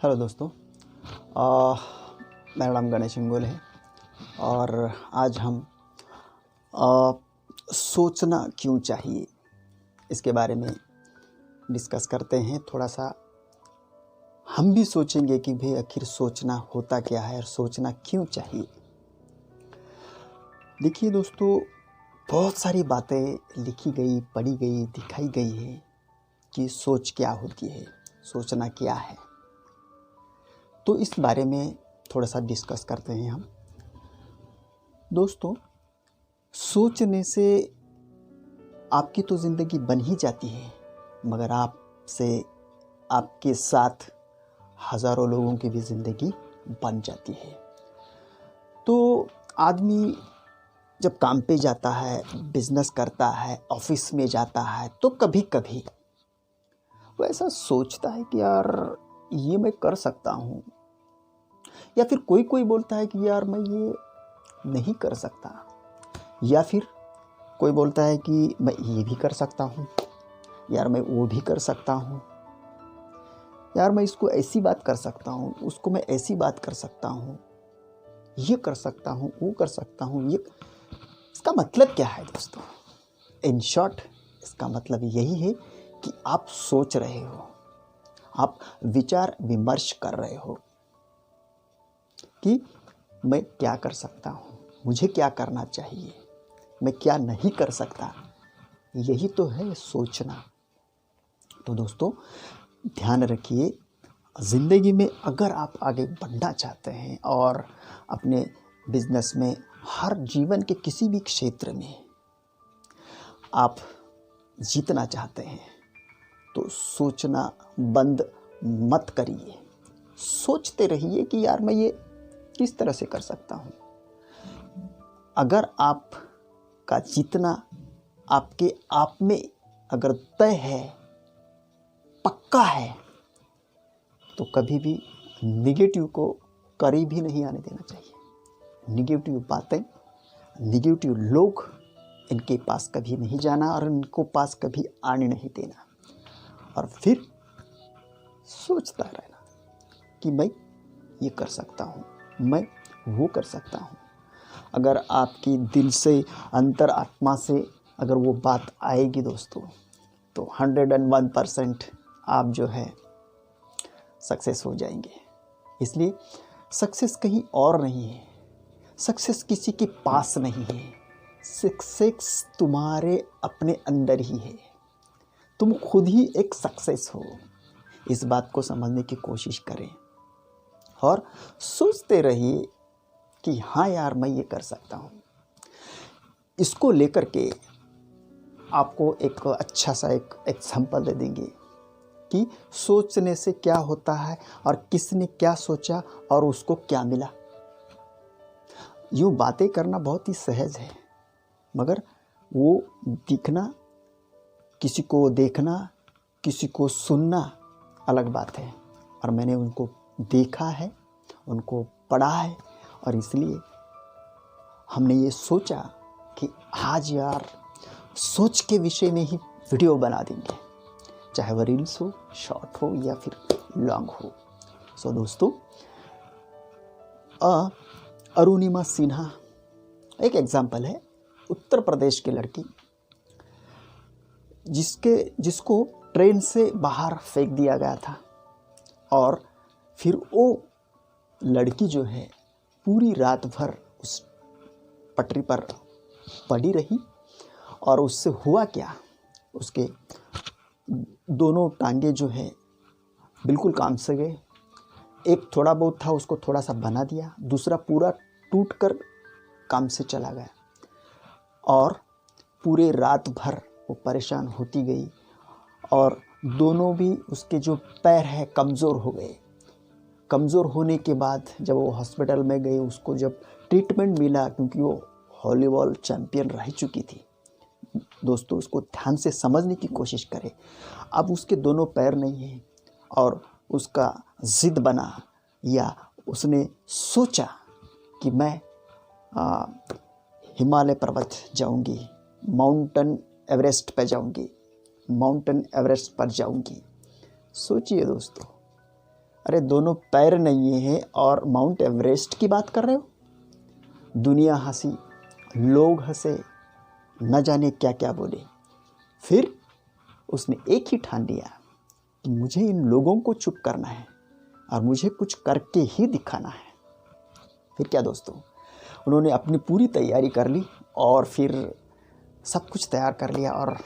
Hello दोस्तों। आ, मेरा नाम गणेश इंगोल है और आज हम सोचना क्यों चाहिए इसके बारे में डिस्कस करते हैं। थोड़ा सा हम भी सोचेंगे कि भाई आखिर सोचना होता क्या है और सोचना क्यों चाहिए। देखिए दोस्तों, बहुत सारी बातें लिखी गई, पढ़ी गई, दिखाई गई है कि सोच क्या होती है, सोचना क्या है। तो इस बारे में थोड़ा सा डिस्कस करते हैं हम। दोस्तों, सोचने से आपकी तो ज़िंदगी बन ही जाती है, मगर आपसे आपके साथ हज़ारों लोगों की भी ज़िंदगी बन जाती है। तो आदमी जब काम पे जाता है, बिजनेस करता है, ऑफिस में जाता है, तो कभी कभी वो ऐसा सोचता है कि यार ये मैं कर सकता हूँ, या फिर कोई कोई बोलता है कि यार मैं ये नहीं कर सकता, या फिर कोई बोलता है कि मैं ये भी कर सकता हूँ, यार मैं वो भी कर सकता हूँ, यार मैं इसको ऐसी बात कर सकता हूँ, उसको मैं ऐसी बात कर सकता हूँ, ये कर सकता हूँ, वो कर सकता हूँ। ये इसका मतलब क्या है दोस्तों? इन शॉर्ट इसका मतलब यही है कि आप सोच रहे हो, आप विचार विमर्श कर रहे हो कि मैं क्या कर सकता हूँ, मुझे क्या करना चाहिए, मैं क्या नहीं कर सकता। यही तो है सोचना। तो दोस्तों ध्यान रखिए, ज़िंदगी में अगर आप आगे बढ़ना चाहते हैं और अपने बिजनेस में, हर जीवन के किसी भी क्षेत्र में आप जीतना चाहते हैं, तो सोचना बंद मत करिए। सोचते रहिए कि यार मैं ये किस तरह से कर सकता हूँ। अगर आपका जीतना आपके आप में अगर तय है, पक्का है, तो कभी भी निगेटिव को करीब ही नहीं आने देना चाहिए। निगेटिव बातें, निगेटिव लोग, इनके पास कभी नहीं जाना और इनको पास कभी आने नहीं देना। और फिर सोचता रहना कि मैं ये कर सकता हूँ, मैं वो कर सकता हूँ। अगर आपकी दिल से, अंतर आत्मा से अगर वो बात आएगी दोस्तों, तो 101% आप जो है सक्सेस हो जाएंगे। इसलिए सक्सेस कहीं और नहीं है, सक्सेस किसी के पास नहीं है, सक्सेस तुम्हारे अपने अंदर ही है। तुम खुद ही एक सक्सेस हो। इस बात को समझने की कोशिश करें और सोचते रहिए कि हाँ यार मैं ये कर सकता हूँ। इसको लेकर के आपको एक अच्छा सा एक एग्जाम्पल दे देंगे कि सोचने से क्या होता है और किसने क्या सोचा और उसको क्या मिला। यूँ बातें करना बहुत ही सहज है, मगर वो दिखना, किसी को देखना, किसी को सुनना अलग बात है। और मैंने उनको देखा है, उनको पढ़ा है, और इसलिए हमने ये सोचा कि आज यार सोच के विषय में ही वीडियो बना देंगे, चाहे वह रील्स हो, शॉर्ट हो या फिर लॉन्ग हो। सो दोस्तों, अरुणिमा सिन्हा एक एग्जाम्पल है। उत्तर प्रदेश की लड़की जिसको ट्रेन से बाहर फेंक दिया गया था, और फिर वो लड़की जो है पूरी रात भर उस पटरी पर पड़ी रही। और उससे हुआ क्या, उसके दोनों टांगे जो है बिल्कुल काम से गए। एक थोड़ा बहुत था, उसको थोड़ा सा बना दिया, दूसरा पूरा टूट कर काम से चला गया। और पूरे रात भर वो परेशान होती गई, और दोनों भी उसके जो पैर हैं कमज़ोर हो गए। कमज़ोर होने के बाद जब वो हॉस्पिटल में गई, उसको जब ट्रीटमेंट मिला, क्योंकि वो वॉलीबॉल चैम्पियन रह चुकी थी। दोस्तों उसको ध्यान से समझने की कोशिश करें। अब उसके दोनों पैर नहीं हैं, और उसका ज़िद बना, या उसने सोचा कि मैं हिमालय पर्वत जाऊंगी, माउंटेन एवरेस्ट पे जाऊंगी, माउंटेन एवरेस्ट पर जाऊंगी। सोचिए दोस्तों, अरे दोनों पैर नहीं हैं और माउंट एवरेस्ट की बात कर रहे हो। दुनिया हंसी, लोग हंसे, न जाने क्या क्या बोले। फिर उसने एक ही ठान लिया कि मुझे इन लोगों को चुप करना है और मुझे कुछ करके ही दिखाना है। फिर क्या दोस्तों, उन्होंने अपनी पूरी तैयारी कर ली और फिर सब कुछ तैयार कर लिया और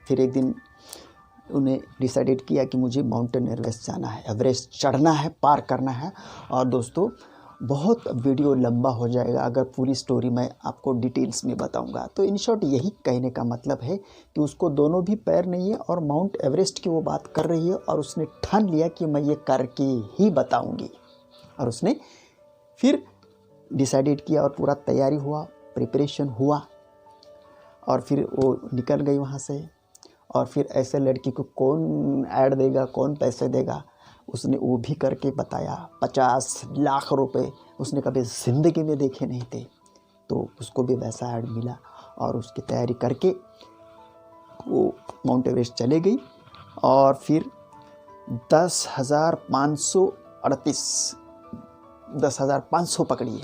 फिर एक दिन उन्हें डिसाइडेड किया कि मुझे माउंटेन एवरेस्ट जाना है, एवरेस्ट चढ़ना है, पार करना है। और दोस्तों बहुत वीडियो लंबा हो जाएगा अगर पूरी स्टोरी मैं आपको डिटेल्स में बताऊंगा। तो इन शॉर्ट यही कहने का मतलब है कि उसको दोनों भी पैर नहीं है और माउंट एवरेस्ट की वो बात कर रही है और उसने ठान लिया कि मैं ये करके ही बताऊंगी। और उसने फिर डिसाइडेड किया और पूरा तैयारी हुआ, प्रिपरेशन हुआ और फिर वो निकल गई वहाँ से। और फिर ऐसे लड़की को कौन ऐड देगा, कौन पैसे देगा, उसने वो भी करके बताया। 50 लाख रुपए उसने कभी ज़िंदगी में देखे नहीं थे, तो उसको भी वैसा ऐड मिला और उसकी तैयारी करके वो माउंट एवरेस्ट चले गई। और फिर 10,538 पकड़िए,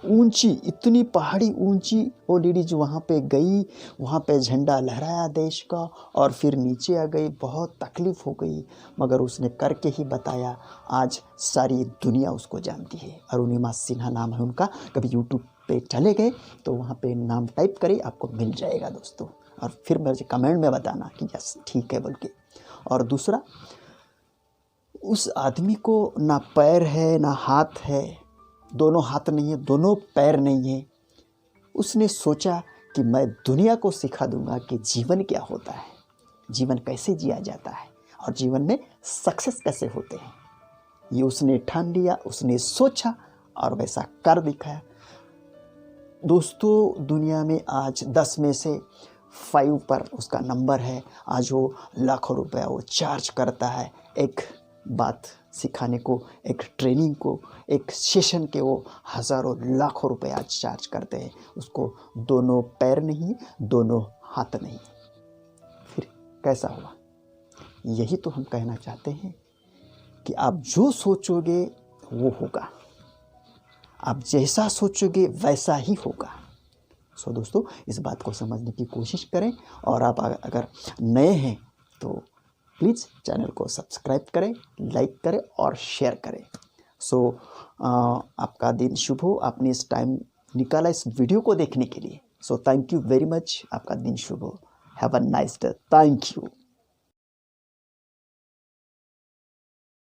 ऊंची, इतनी पहाड़ी ऊंची वो लेडीज वहाँ पे गई, वहाँ पे झंडा लहराया देश का और फिर नीचे आ गई। बहुत तकलीफ़ हो गई मगर उसने करके ही बताया। आज सारी दुनिया उसको जानती है। अरुणिमा सिन्हा नाम है उनका। कभी यूट्यूब पे चले गए तो वहाँ पे नाम टाइप करिए, आपको मिल जाएगा दोस्तों। और फिर मुझे कमेंट में बताना कि यस ठीक है बोल के। और दूसरा, उस आदमी को ना पैर है ना हाथ है, दोनों हाथ नहीं है, दोनों पैर नहीं है। उसने सोचा कि मैं दुनिया को सिखा दूंगा कि जीवन क्या होता है, जीवन कैसे जिया जाता है और जीवन में सक्सेस कैसे होते हैं। ये उसने ठान लिया, उसने सोचा और वैसा कर दिखाया। दोस्तों दुनिया में आज 10 में से 5 पर उसका नंबर है। आज वो लाखों रुपया वो चार्ज करता है एक बात सिखाने को, एक ट्रेनिंग को, एक सेशन के वो हज़ारों लाखों रुपए आज चार्ज करते हैं। उसको दोनों पैर नहीं, दोनों हाथ नहीं। फिर कैसा हुआ? यही तो हम कहना चाहते हैं कि आप जो सोचोगे वो होगा, आप जैसा सोचोगे वैसा ही होगा। सो दोस्तों इस बात को समझने की कोशिश करें। और आप अगर नए हैं तो प्लीज़ चैनल को सब्सक्राइब करें, लाइक करें और शेयर करें। सो आपका दिन शुभ हो। आपने इस टाइम निकाला इस वीडियो को देखने के लिए। So thank you very much. आपका दिन शुभ हो। Have a nice day. Thank you.